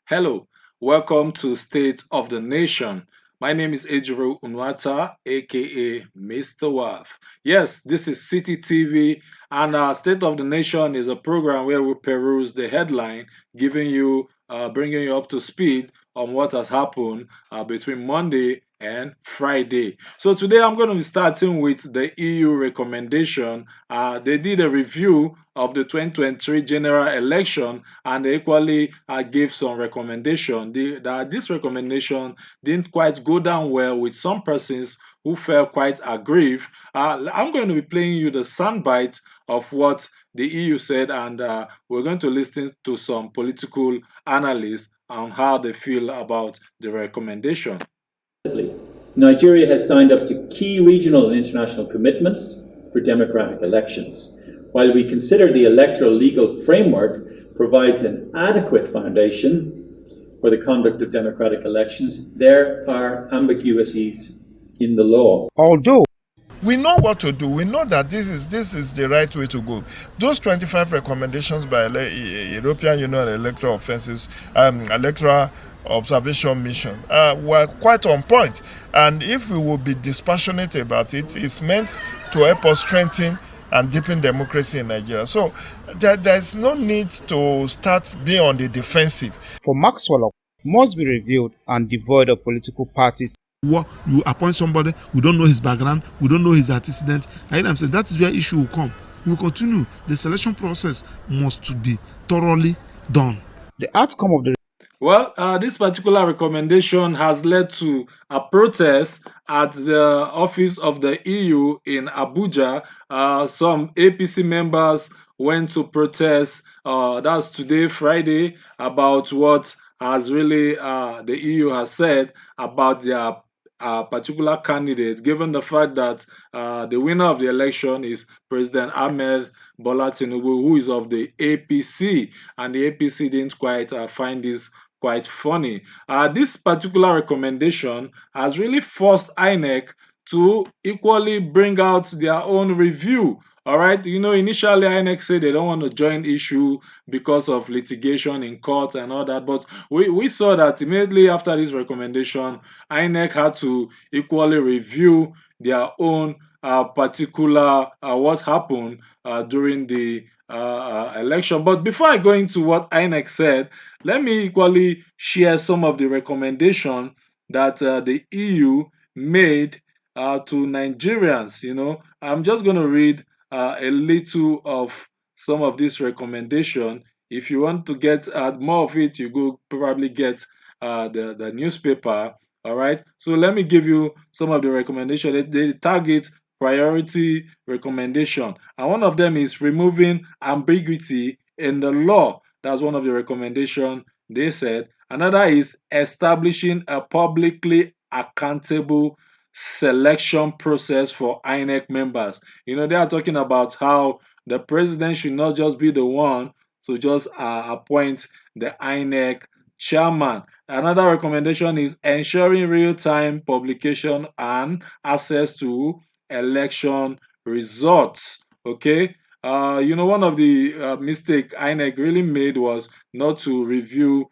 Hello, welcome to State of the Nation. My name is Ejiro Unwata, aka Mr. Waf. Yes, this is City TV, and State of the Nation is a program where we peruse the headline, bringing you up to speed on what has happened between Monday and Friday. So today I'm going to be starting with the EU recommendation. They did a review of the 2023 general election, and they equally gave some recommendation. This recommendation didn't quite go down well with some persons who felt quite aggrieved. I'm going to be playing you the soundbite of what the EU said, and we're going to listen to some political analysts on how they feel about the recommendation. Nigeria has signed up to key regional and international commitments for democratic elections. While we consider the electoral legal framework provides an adequate foundation for the conduct of democratic elections, there are ambiguities in the law. Although we know what to do, we know that this is the right way to go. Those 25 recommendations by European Union electoral observation mission were quite on point, and if we will be dispassionate about it, it's meant to help us strengthen and deepen democracy in Nigeria. So there's no need to start being on the defensive. For Maxwell, must be reviewed and devoid of political parties. You appoint somebody, we don't know his background, we don't know his antecedent. I'm saying that is where issue will come. We will continue. The selection process must be thoroughly done. The outcome of the Well, this particular recommendation has led to a protest at the office of the EU in Abuja. Some APC members went to protest, that's today, Friday, about what has really the EU has said about their particular candidate, given the fact that the winner of the election is President Ahmed Bola Tinubu, who is of the APC, and the APC didn't quite find this quite funny. This particular recommendation has really forced INEC to equally bring out their own review. All right, initially INEC said they don't want to join issue because of litigation in court and all that, but we saw that immediately after this recommendation, INEC had to equally review their own particular what happened during the election. But before I go into what INEC said, let me equally share some of the recommendation that the EU made to Nigerians. I'm just going to read a little of some of this recommendation. If you want to get more of it, you go probably get the newspaper. All right. So let me give you some of the recommendation. They target priority recommendation, and one of them is removing ambiguity in the law. That's one of the recommendation they said. Another is establishing a publicly accountable selection process for INEC members. They are talking about how the president should not just be the one to just appoint the INEC chairman. Another recommendation is ensuring real-time publication and access to election results. Okay. One of the mistake INEC really made was not to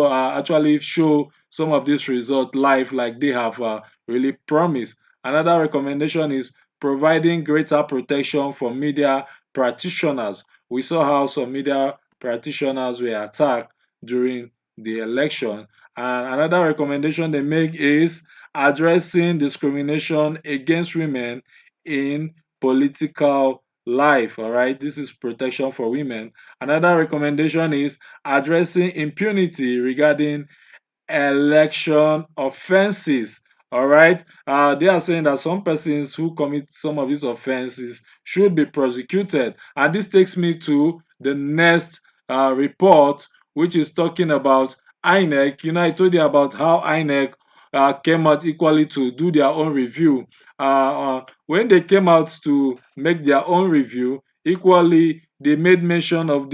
actually show some of these results live like they have really promised. Another recommendation is providing greater protection for media practitioners. We saw how some media practitioners were attacked during the election. And another recommendation they make is addressing discrimination against women in political life. All right, this is protection for women. Another recommendation is addressing impunity regarding election offenses. All right, they are saying that some persons who commit some of these offenses should be prosecuted, and this takes me to the next report, which is talking about INEC. I told you about how INEC came out equally to do their own review. When they came out to make their own review, equally they made mention of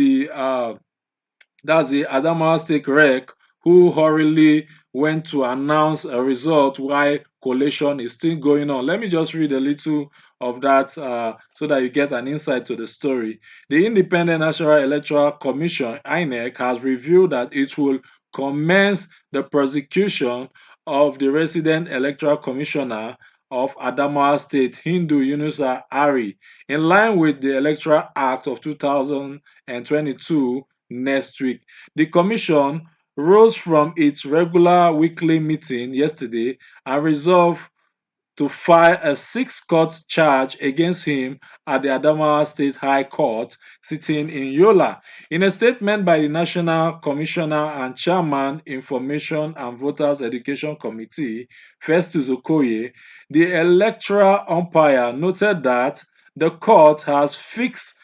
that's the Adamawa State Rec, who hurriedly went to announce a result while collation is still going on. Let me just read a little of that so that you get an insight to the story. The Independent National Electoral Commission, INEC, has revealed that it will commenced the prosecution of the resident electoral commissioner of Adamawa State, Hindu Yunusa Ari, in line with the Electoral Act of 2022 next week. The commission rose from its regular weekly meeting yesterday and resolved to file a six-count charge against him at the Adamawa State High Court sitting in Yola. In a statement by the National Commissioner and Chairman, Information and Voters Education Committee, Festus Okoye, the electoral umpire noted that the court has fixed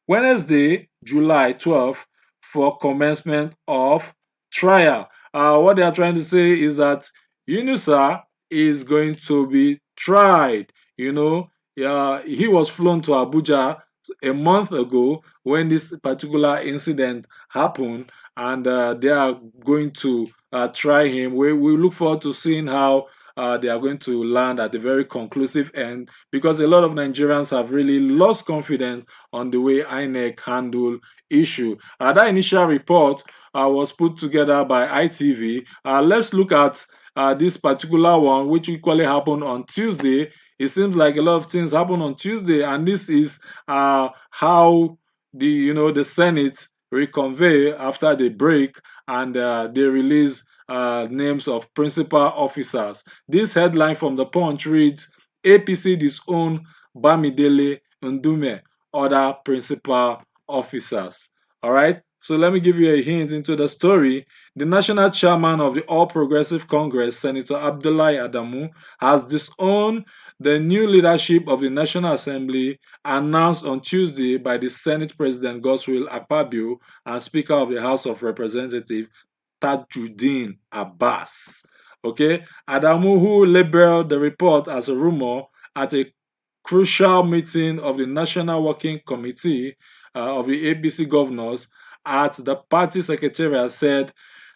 Wednesday, July 12th, for commencement of trial. What they are trying to say is that Yunusa is going to be tried. He was flown to Abuja a month ago when this particular incident happened, and they are going to try him. We look forward to seeing how they are going to land at a very conclusive end, because a lot of Nigerians have really lost confidence on the way INEC handle issue. That initial report was put together by ITV. Let's look at this particular one, which equally happened on Tuesday. It seems like a lot of things happen on Tuesday, and this is how the Senate reconvene after the break, and they release names of principal officers. This headline from the Punch reads, APC disown Bamidele Ndume, other principal officers. All right, so let me give you a hint into the story. The national chairman of the All Progressive Congress, Senator Abdullahi Adamu, has disowned the new leadership of the National Assembly announced on Tuesday by the Senate President Godswill Akpabio and Speaker of the House of Representatives Tajuddin Abbas. Okay, Adamu, who labeled the report as a rumor at a crucial meeting of the National Working Committee of the APC governors at the party secretariat, said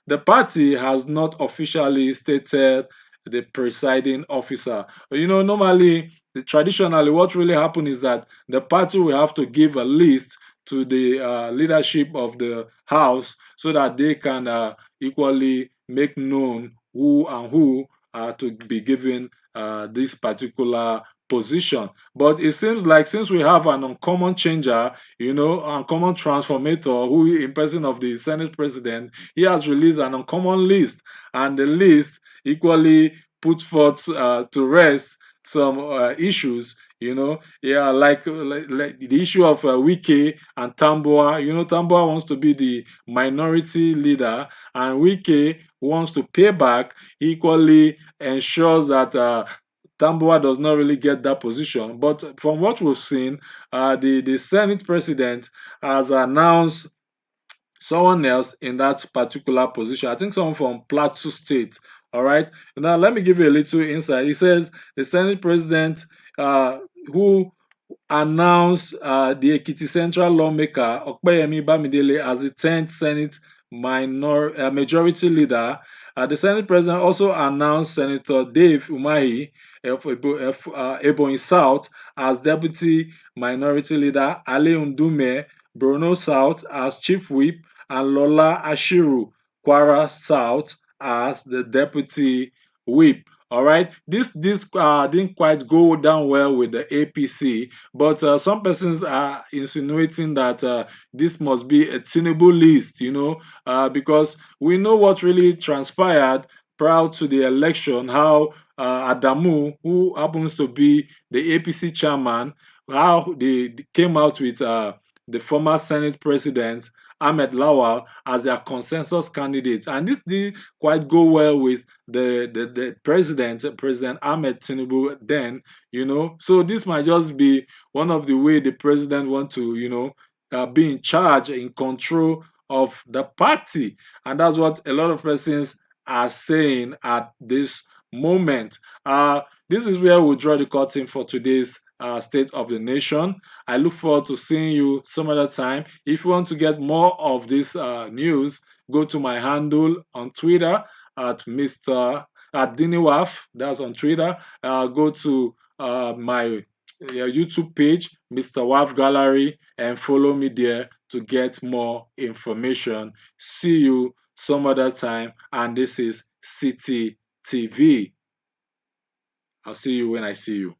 the party has not officially stated the presiding officer. Normally, traditionally, what really happens is that the party will have to give a list to the leadership of the house so that they can equally make known who are to be given this particular position. But it seems like since we have an uncommon changer, uncommon transformator, who in person of the Senate President, he has released an uncommon list, and the list equally puts forth to rest some issues. Like the issue of Wike and Tambuwa. Tambuwa wants to be the minority leader, and Wike wants to pay back. Equally ensures that Tambuwa does not really get that position. But from what we've seen, the Senate President has announced someone else in that particular position. I think someone from Plateau State. All right. Now, let me give you a little insight. He says the Senate President who announced the Ekiti Central lawmaker Okpeyemi Bamidele as the 10th Senate majority leader. The Senate President also announced Senator Dave Umahi of Ebonyi South as deputy minority leader, Ale Ndume Borno South as chief whip, and Lola Ashiru Kwara South as the deputy whip. All right, this didn't quite go down well with the APC, but some persons are insinuating that this must be a Tinubu list, because we know what really transpired prior to the election, how Adamu, who happens to be the APC chairman, how they came out with the former Senate President Ahmed Lawal as their consensus candidate, and this did quite go well with the President Ahmed Tinubu then. So this might just be one of the way the president want to be in charge, in control of the party, and that's what a lot of persons are saying at this moment. This is where we draw the curtain for today's State of the Nation. I look forward to seeing you some other time. If you want to get more of this news, go to my handle on Twitter at Diniwaf. That's on Twitter. Go to my YouTube page, Mr. Waf Gallery, and follow me there to get more information. See you some other time. And this is City TV. I'll see you when I see you.